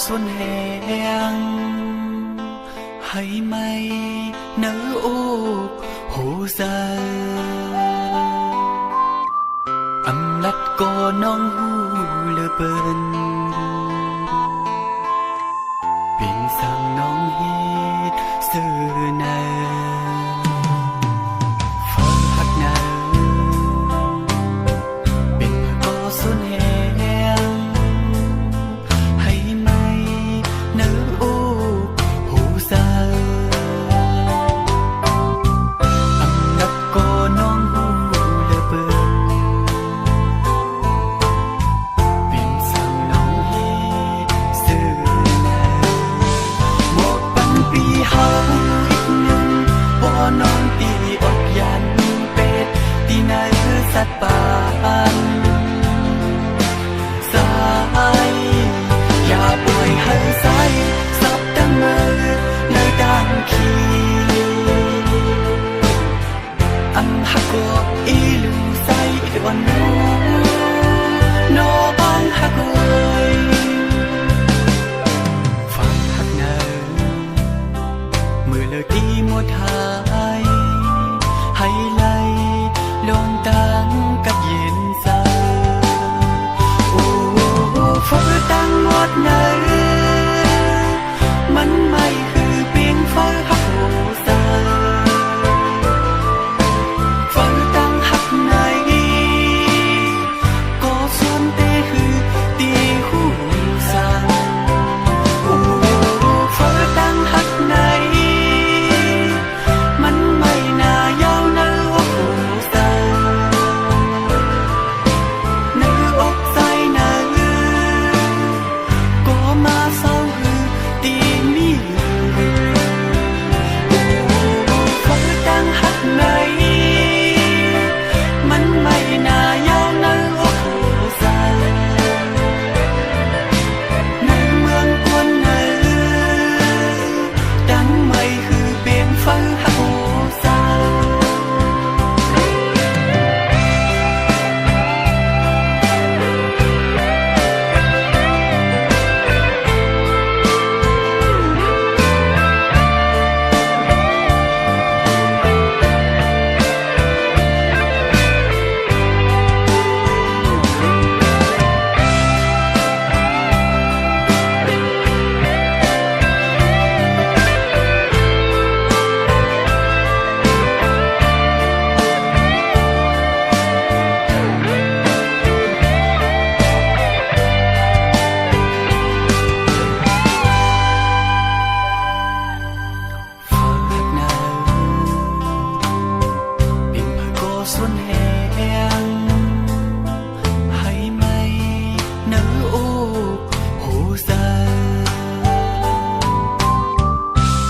xuân hẹn hay mây nở ô hồ giờ âm lắt có non hu lơ bên biển sang non hít xưa nè phơi hạt nè biển có xuân hẹn hay mây nở ô hồ giờ âm lắt có non hu lơ bên biển sang non hít xưa nè một băng pi hao ítนึงบ่นอนตีออกยันเป็ดตีนายคือสัตว์ป่าสายอย่าปล่อยให้สายสับดังเมื่อในด้านขีอันหักก็อีลูใส่วันโนบางหักเลยฟังหักเนอมือเลยที่มัวทายให้ไล่ลงตังกับเย็นซาโอ้ฟ้าตั้งหมดเนอมันไม่คือเพียงฟ้าหักโหซาฟ้าตั้งหักไหนก็ส่วนเตคือตีหูซาโอ้ฟ้าตั้งหักไหนมันไม่น่ายาวเนอโอ้ซาเนออกใจเนอก็มาเศร้าคือตีมีโอ้ฟ้าตั้งหักไหนมันไม่น่ายาวเนอโอ้ซาในเมืองกวนเนอดังไม่คือเปลี่ยนฟ้าหักโหซาxuân hẹn hay mây nở ô hồ giờ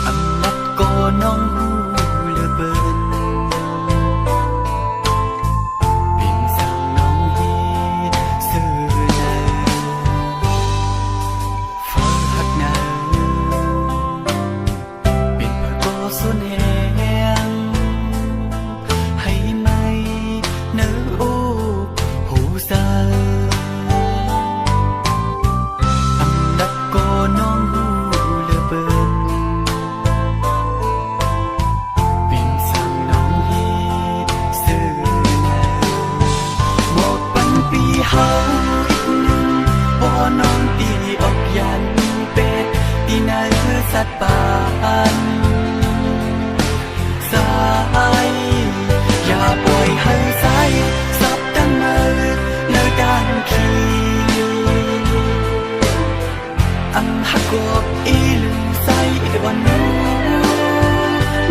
âm lắt có non hu lơ bên biển sang non hít xưa nè phơi hạt nè biển có xuân hẹn hay mây nở ô hồ giờ âm lắt có non hu lơ bên biển sang non hít xưa nè một băng pi hao ítนึงบ่นอนตีออกยันเป็ดตีนายคือสัตว์ป่าสายอย่าปล่อยให้สายสับดังเมื่อในด้านขีอันหักก็อีลูใส่วันโ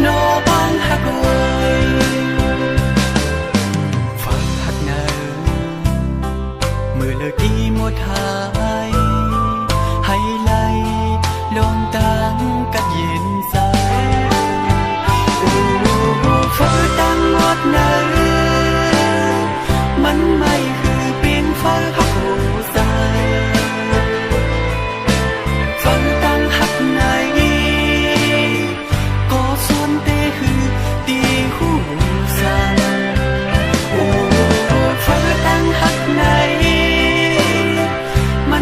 นบางหักเลยฟังหักเนอมือเลยที่มัวทายให้ไล่ลงตังกับเย็นซาโอ้ฟ้าตั้งหมดเนอมันไม่คือเปลี่ยนฟ้าหักโหซาฟ้าตั้งหักไหนก็ส่วนเตคือตีหูซาโอ้ฟ้าตั้งหักไหนมัน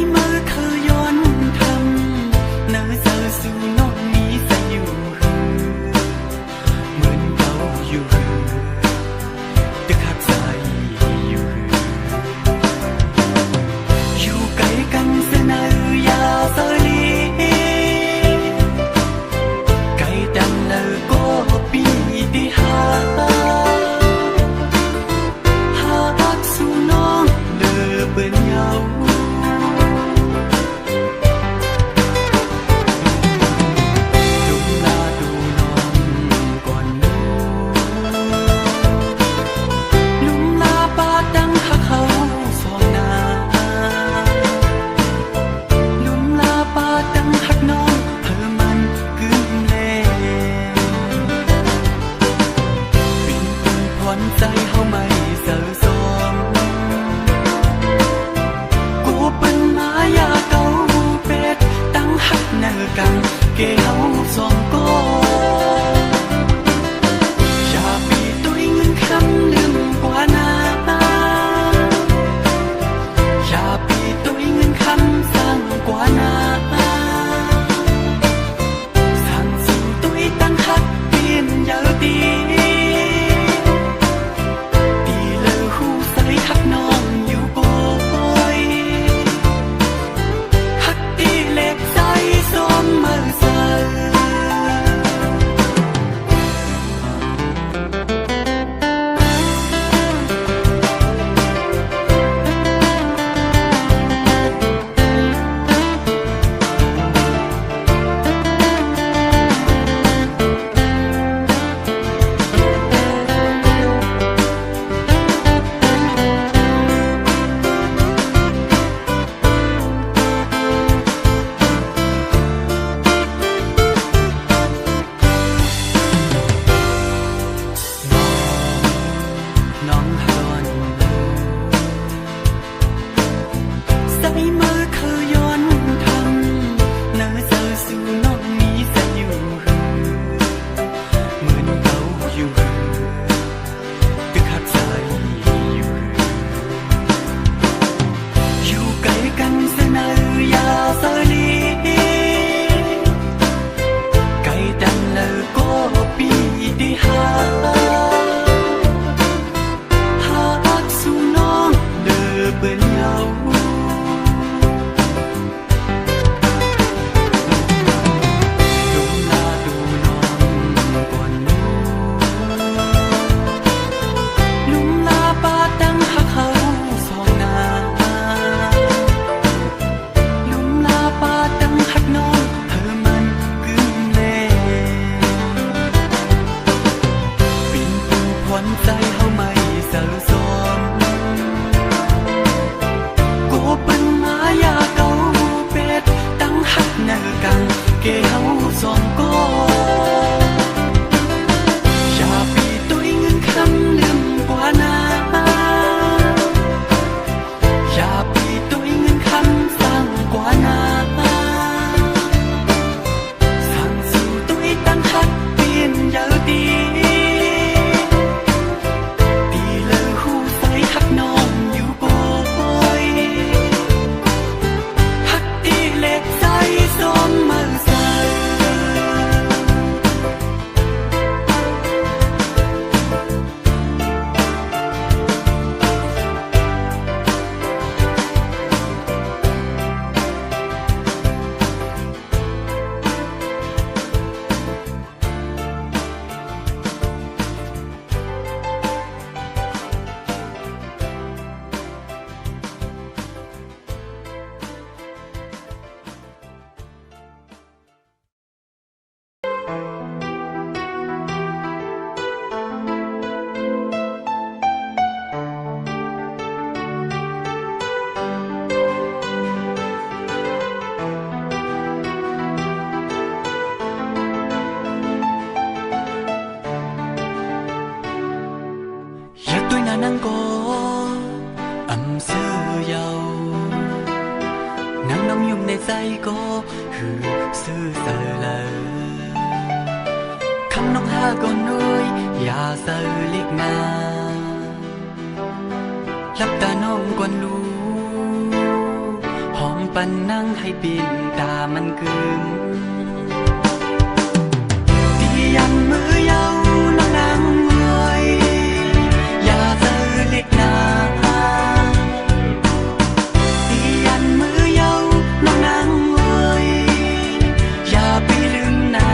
mơ khờ yon thầm nỡ giờ dù nó nghĩ sẽอยู่เหมือนเก่าอยู่ตึกหักใจอยู่ไกลกันเสนอยาเสลีไกลดังเลอก็ปีที่หาสู่น้องเลอเบิ่นเหงาดูลาดูน้องก่อนนู้ลุมลาปาดังหักเขาสองนาลุมลาปาดังหักน้องเธอมันกึ่งเล่ปิ่นปุ่นผ่อนใจเฮาไม่เศร้าซ้อมกูเป็นมายาเก่าเป็ดตั้งหักเนื้อกันเกเฮาสองก็อย่าปีตัวเงินคำลืมกว่านาอย่าปีตัวเงินคำสั่งกว่านาสั่งสู่ตัวตั้งหักเปลี่ยนเยอะดีดีเลยหูใส่หักน้องอยู่บ่อยหักดีเล็กใจส้มมือใส่น้องฮอนใส่มือเคยย้อนทำเนื้อเจอสู่น้องนี้จะอยู่เหมือนเก่าอยู่ตึกหักใจอยู่ไกลกันเสนอยาเสลีไกลดังเลอก็ปีที่หาสู่น้องเด้อเบิ่นเหงาดูลาดูน้องก่อนนู้ลุมลาปาดังหักเขาสองนาลุมลาปาดังหักน้องเธอมันกึ่งเล่ปิ่นปุ่นผ่อนใจเฮาไม่เศร้าซ้อมกูเป็นมายาเก่าเป็ดตั้งหักเนื้อกันเกเฮาสองก็อย่าปีตัวเงินคำลืมกว่านาอย่าปีตัวเงินคำสั่งกว่านาสั่งสู่ตัวตั้งหักเปลี่ยนเยอะดีดีเลยหูใส่หักน้องอยู่บ่อยหักดีเล็กใจส้มมือใส่nắng có ấm sơ dầu nắng nóng nhungในใจก็คือซื่อเสลอคำน้องหาก่อนน้อยอย่าเสลิกนาหลับตาน้องก่อนรู้หอมไป ปันนั่งให้ปินตามันกึมตียันมือเยาน้องนางเอ้ยอย่าเจอเล็กนาตียันมือเยาน้องนางเอ้ยอย่าไปลืมนา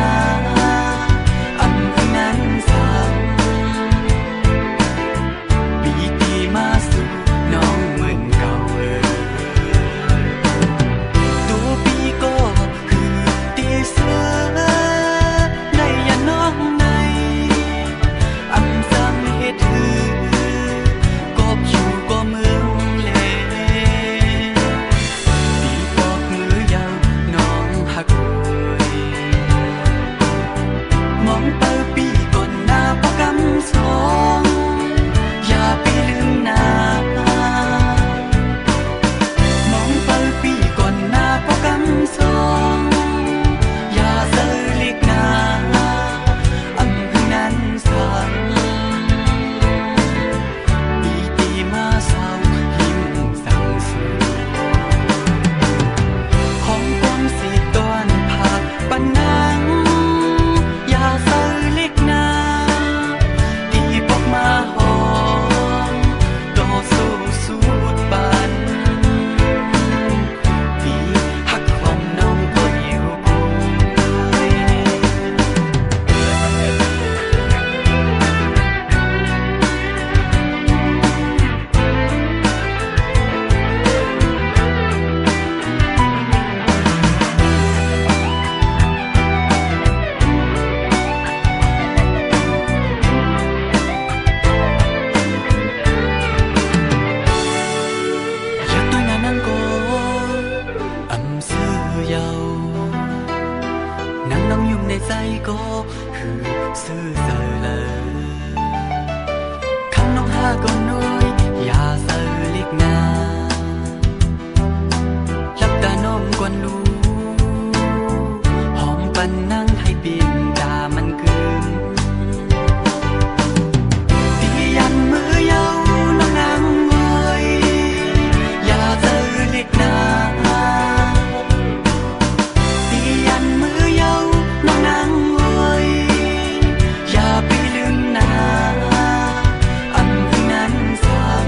อำคือนั้นสั่งปีตีมาสู่น้องเหมือนเก่าตัวปีก็คือตีเสือในยาน้องในอำสั่งเฮ็ดหือกบอยู่ก็เมืองเลตีปอกมือยาวน้องหักมองเปิดปีก่อนหน้าพกำสองอย่าไปลืมนามองเปิดปีก่อนหน้าพกำสองอย่าเจอเล็กนาอำคือนั้นสั่งปีตีมาเศร้าหิมสั่งสูของกวางสีตอนผักปันนังอย่าเซอเล็กนาตีปอกมาหอมต่อสู้สูดปันตีหักความน้องก็อยู่กูอยากตัวนานังโกอำซื้อเยานังน้องยุ่งในใจก็คือซื้อเสอเลยคำน้องหาก็น้อยอย่าเสอเล็กนาหลับตาน้อมกวนดูหอมปันนั่งให้ปินตามันกึมตียันมือเยาน้องนางเอ้ยอย่าเจอเล็กนาตียันมือเยาน้องนางเอ้ยอย่าไปลืมนาอำคือนั้นสั่ง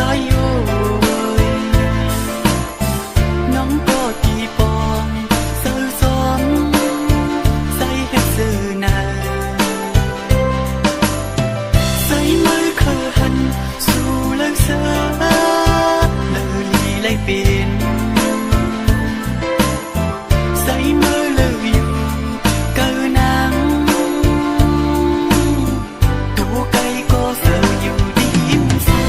ายโยยน้องก็ตีปองเสือซ้อมใส่เฮ็ดเสือหนาใส่มือเคยหันสู่เลิกเสือเลอลีไล่เป็นใส่มือเลิกอยู่เกินนางตัวไก่ก็เสืออยู่ดีอิ่มสู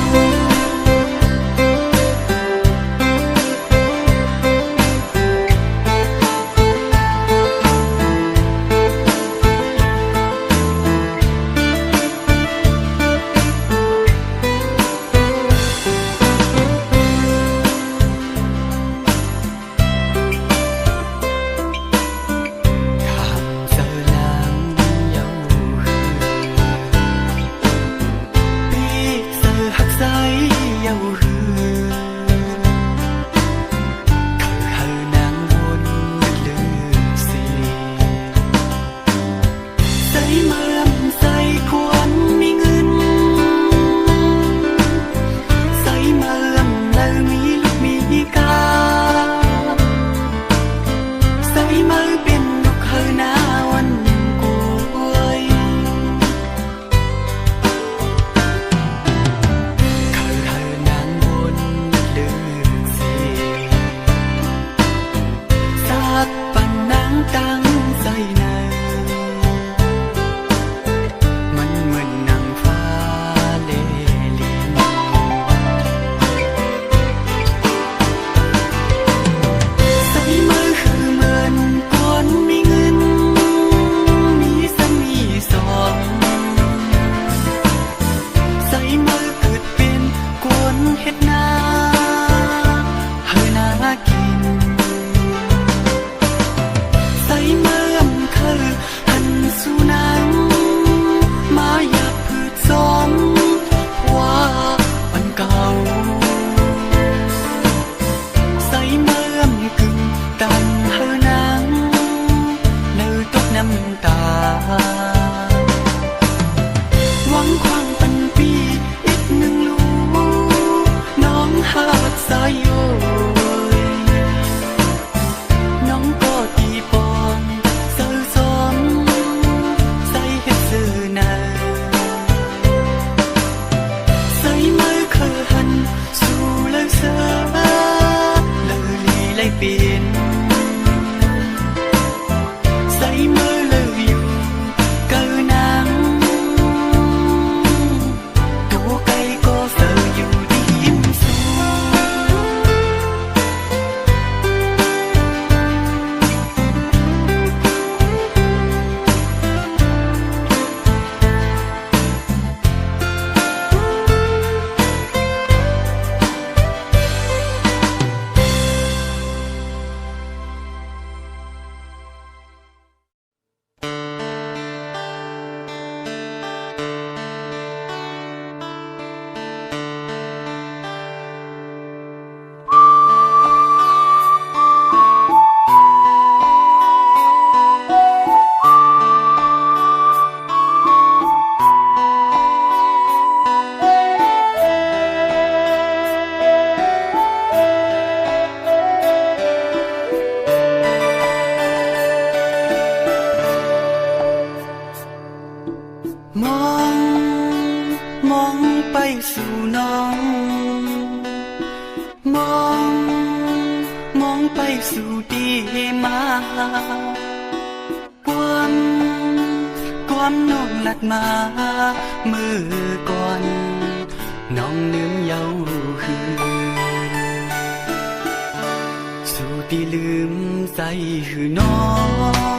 มองไปสู่น้องมองไปสู่ดีมาความน้องลัดมามือก่อนน้องลืมเยาคือสู่ที่ลืมใจคือน้อง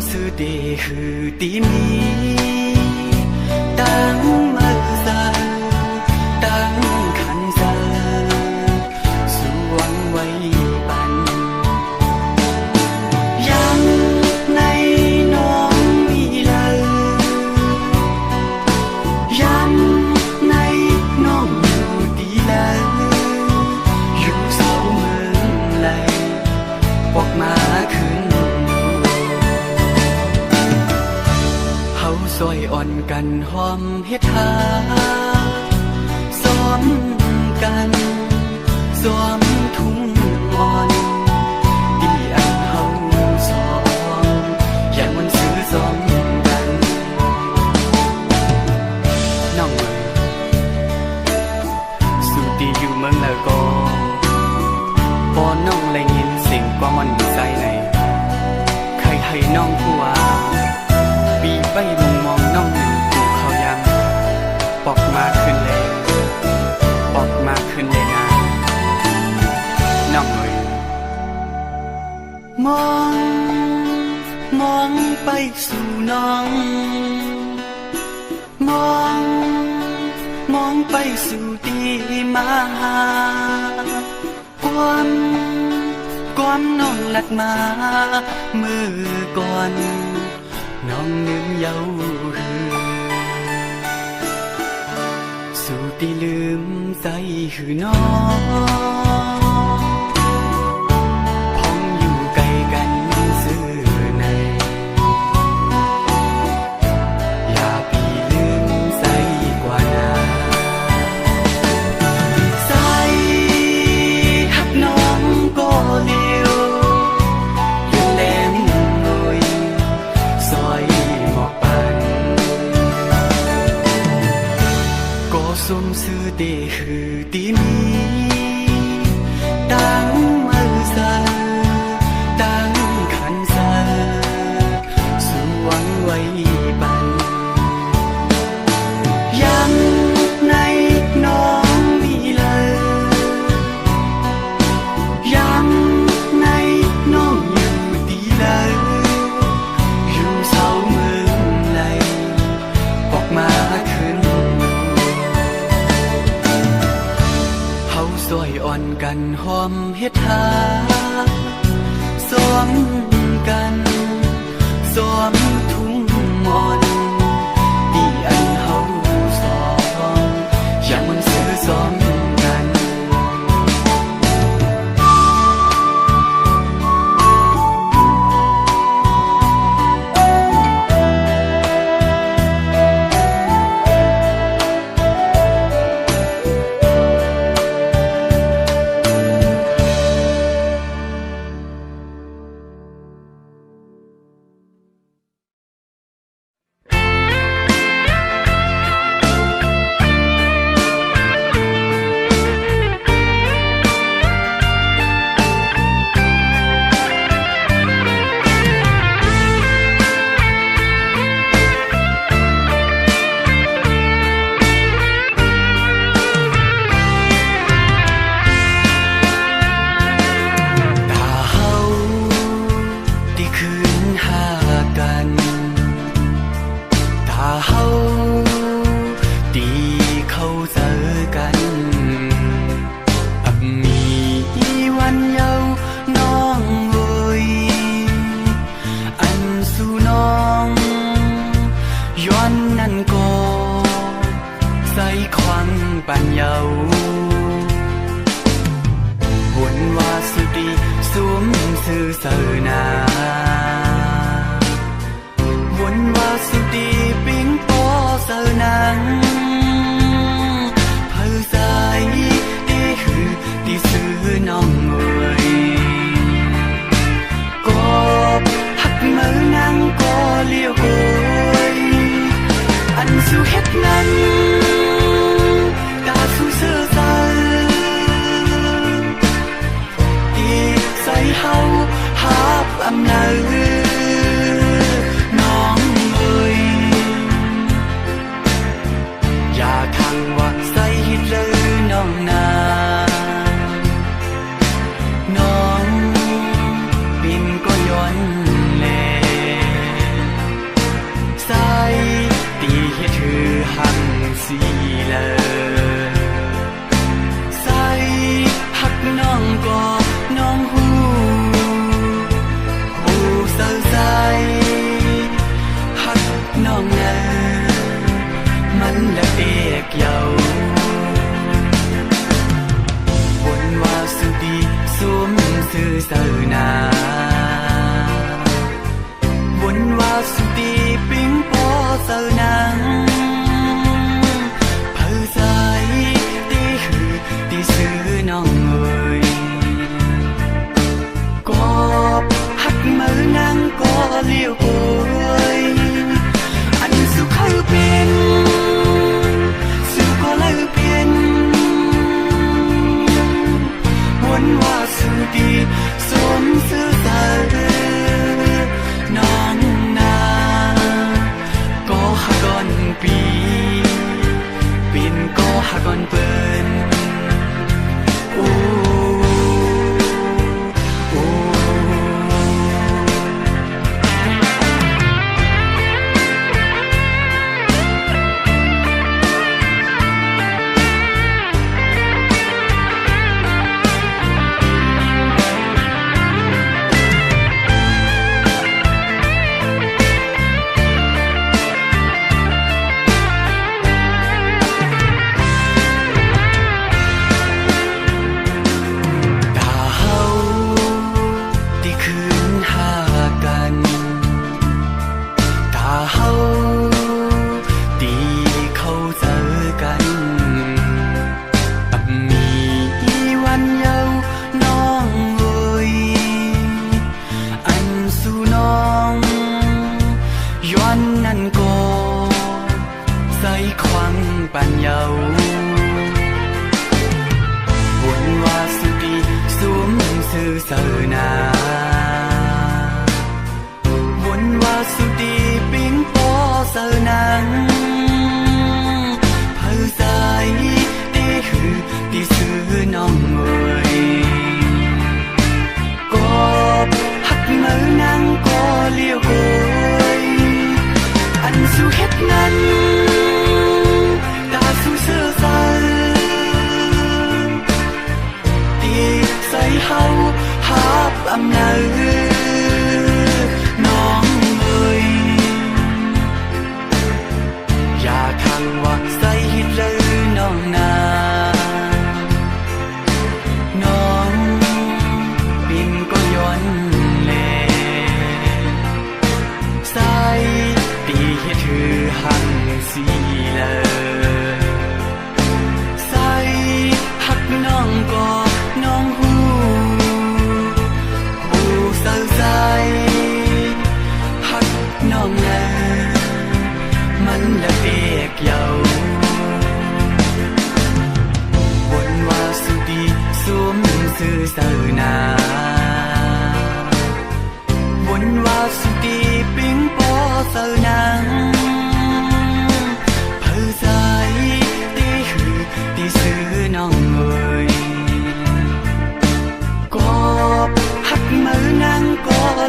สื่อดีคือตีมีตั้งมือสาตั้งขันสาสวงไว้ปัน ปอกมาขึ้นเฮาซอยอ่อนกันหอมเฮ็ดหาซ้อมกันซ้อมทุ่งอ่อนดีอันเฮาสองอย่างมันซื้อซ้อมกันน้องเอ๋ยสุดีอยู่เมืองแล้วก็พอน้องได้ยินเสียงความมันอยู่ใจในใครให้น้องผู้ว่าปีไปมุงมองน้องอยู่กูเขายังปอกมาขึ้นเลยปอกมาขึ้นเลยนะน้องเอ๋ยมองไปสู่น้องมองไปสู่ที่มาหาความน้องหลัดมามือก่อนน้องนึกเย้าหือสู่ที่ลืมใจหือน้องพ้องอยู่ไกลกันซื่อในอย่าพี่ลืมใจกว่านาใจหักน้องก็เลี้ยวยืนแหลมหน่อยซอยหมอกปันก็สมซื่อเดคือตีมีตั้งมือเสอตั้งขันเสอสู่หวังไว้ปันยังในน้องมีเลยยังในน้องอยู่ดีเลยอยู่เสาเมืองไหลออกมาขึ้นเฮาซอยอ่อนกันหอมเฮ็ดหาซ้อมกันซ้อมทุ่งอ่อนดีอันเฮาสองอย่างมันซื้อซ้อมกัน ปัญเยาวนวาสุดีสวมสื่อเสนาวนวาสุดีปิงปอเสนังเพื่อใจที่คือที่ซื้อน้องเอ๋ยก็หักมือนั่งก็เลี้ยวโกยอันสู่เฮ็ดนั้นสู่เสื้อใจที่ใส่เฮาหาบอำนาจน้องเอ๋ยอย่าทางว่าใส่ฮิตเลยน้องนาน้องบินก็ย้อนแลใส่ตีให้เธอหังสีเลยน้องก็น้องหูเศร้าใจหักน้องเนอมันละเอกเยาวนว่าสุดีสวมสื่อเสนา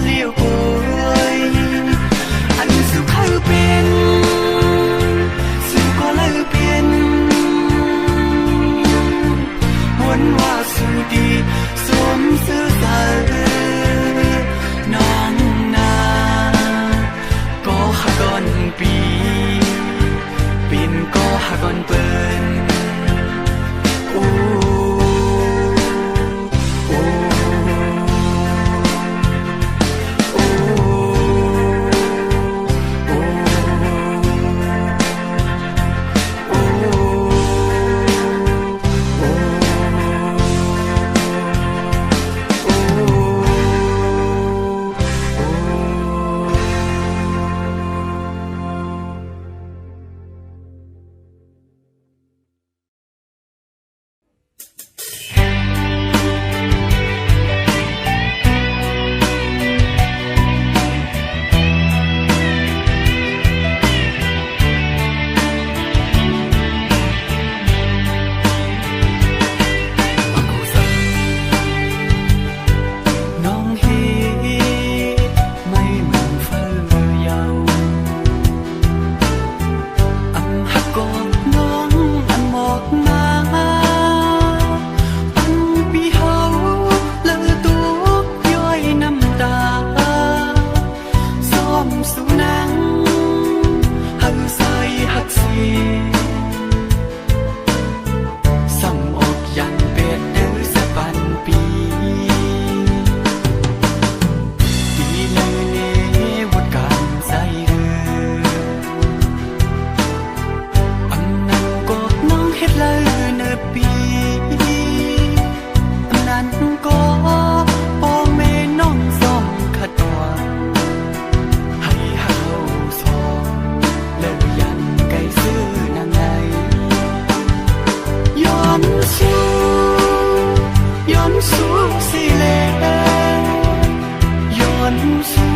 เลี้ยวป่วยอันสุขเป็นสุขก็เลยเป็นวนว่าสุดีสมซื่อสัตย์น้องนาก็หากอนปีปินก็หากอนเปิ้นโอ้โอ้โอ้โอ้โอ้น้องเฮไม่เหมือนเฝ้าเยาอำหักกอดน้องอันหมอกมาอันปีเฮาเลอตัวย้อยน้ำตาซ้อมสู่หนังหักใส่หักเสียซ้ำออกยันเป็ดเดือสะปันปีดีเลยเนวุดการใส่เรืออันนั้นก็น้องเฮ็ดเลยเนอปีอันนั้นก็พ่อแม่น้องซ่อมขัดตัวให้เฮาสองเลยยันไกลซื้อนางไงย้อนสู่ย้อนสู่สิแลย้อนสู่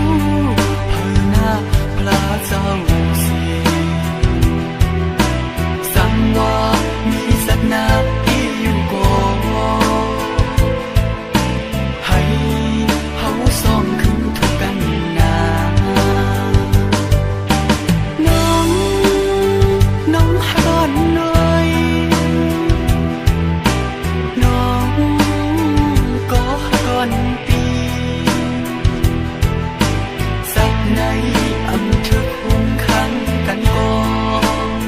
เพื่อหน้าพระเจ้าเสียสั่งว่ามีสักนาที่อยู่ก่อนให้เฮาสองคืนทุกกันนาน้องน้องหาดหน่อยน้องก็หาก่อนปีสักในอำทึกหุงขังกันก่อน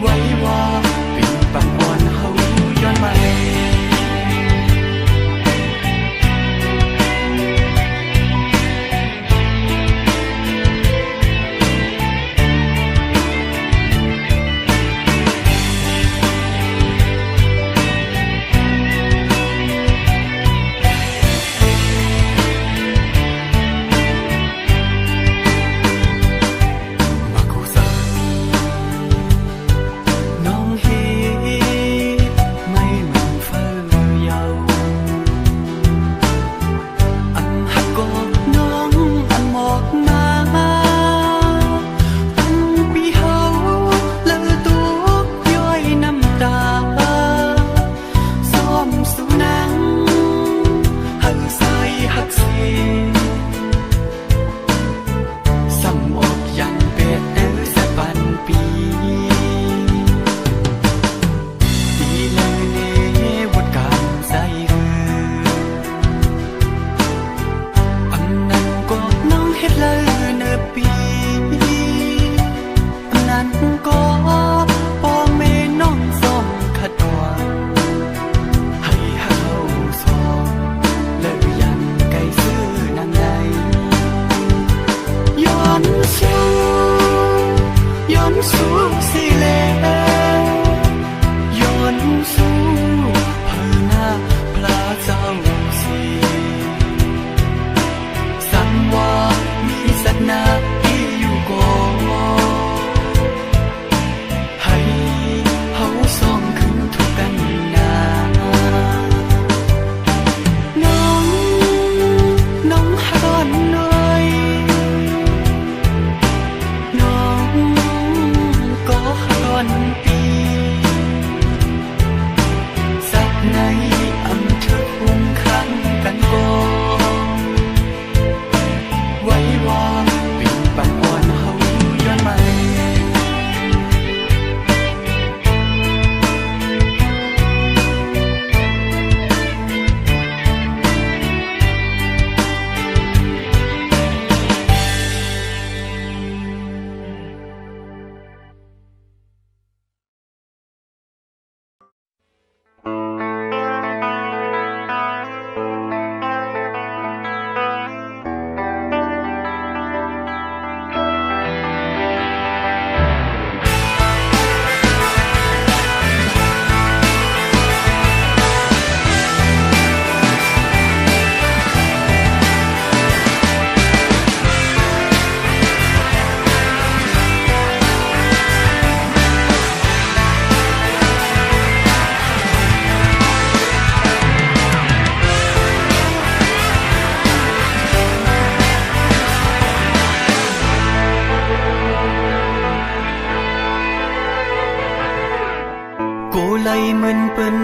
ไว้ว่าปิ่นปังอ่อนเฮาย้อนมาแลมาคู่สักน้องเฮไม่เหมือนเฝ้าเยาอันหักกอดน้องอันหมอกมาอันปีเฮาเลอตัวย้อยน้ำตาซ้อมสู่หนังหักใส่หักเสียซ้ำออกยันเป็ดเดือสะปันปีดีเลยเนวุดการใส่เรืออันนั้นก็น้องเฮ็ดเลยเนอปีอันนั้นก็พ่อแม่น้องซ่อมขัดตัวให้เฮาสองเลยยันไกลซื้อนาง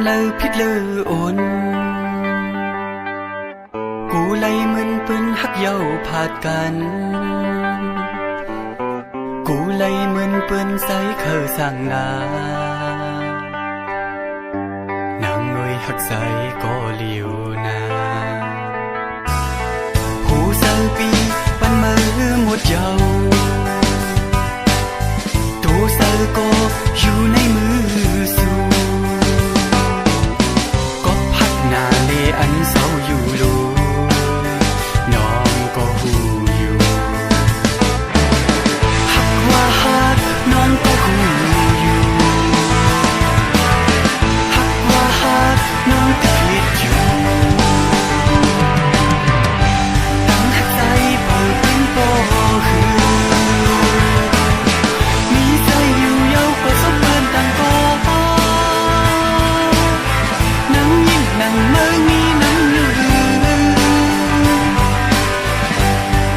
lơ phít lơ ồn Cú lấy mơn pơn hắc dâu phạtกันCú lấy mơn pơn say khờ sang ngà Nàng ngồi hắc say có liều na Hú sơ pi pan mơ một dâu Tu sơ có dù nay mưa su Cóพักนาเลอันเศร้าอยู่ลูน้องก็หูอยู่หักว่าหักน้องก็หูอยู่หักว่าหักน้องก็คิดอยู่ตั้งหักใจเปิดเป็นโปคือมีใจอยู่เยาก็สมเปินต่างก็นั่งยิ้มนั่งเมื่อมีนั่งอยู่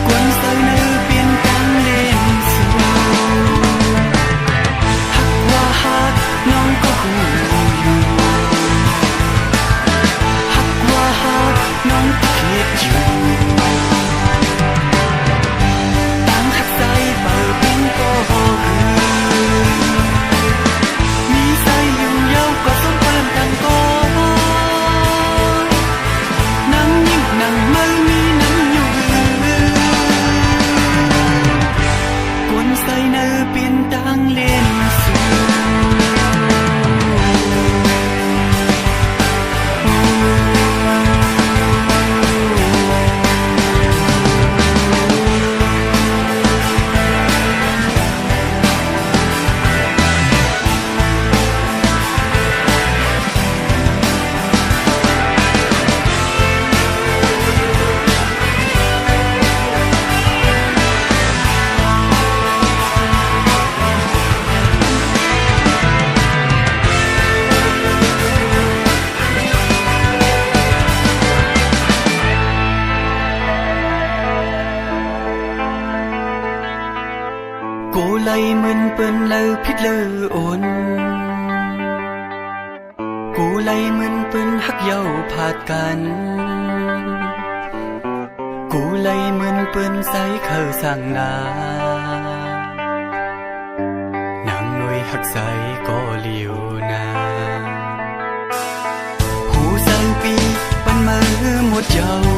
กวนใส่เนื้อเปลี่ยนตังเล่นสูหักว่าหักน้องก็หูอยู่หักว่าหักน้องก็คิดอยู่ตั้งหักใจเปิดเป็นโปคือมีใจอยู่เยาก็สมเปินต่างก็นั่งยิ้มนั่งเมื่อมีนั่งอยู่กวนใส่เนื้อเปลี่ยนตังเล่นสูCô lấy mơn pơn lơ phít lơ ồn Cô lấy mơn pơn hắc dâu phạtกันCô lấy mơn pơn say khờ sang ngà Nàng ngồi hắc say có liều na Hú sang pi pan mơ một dâu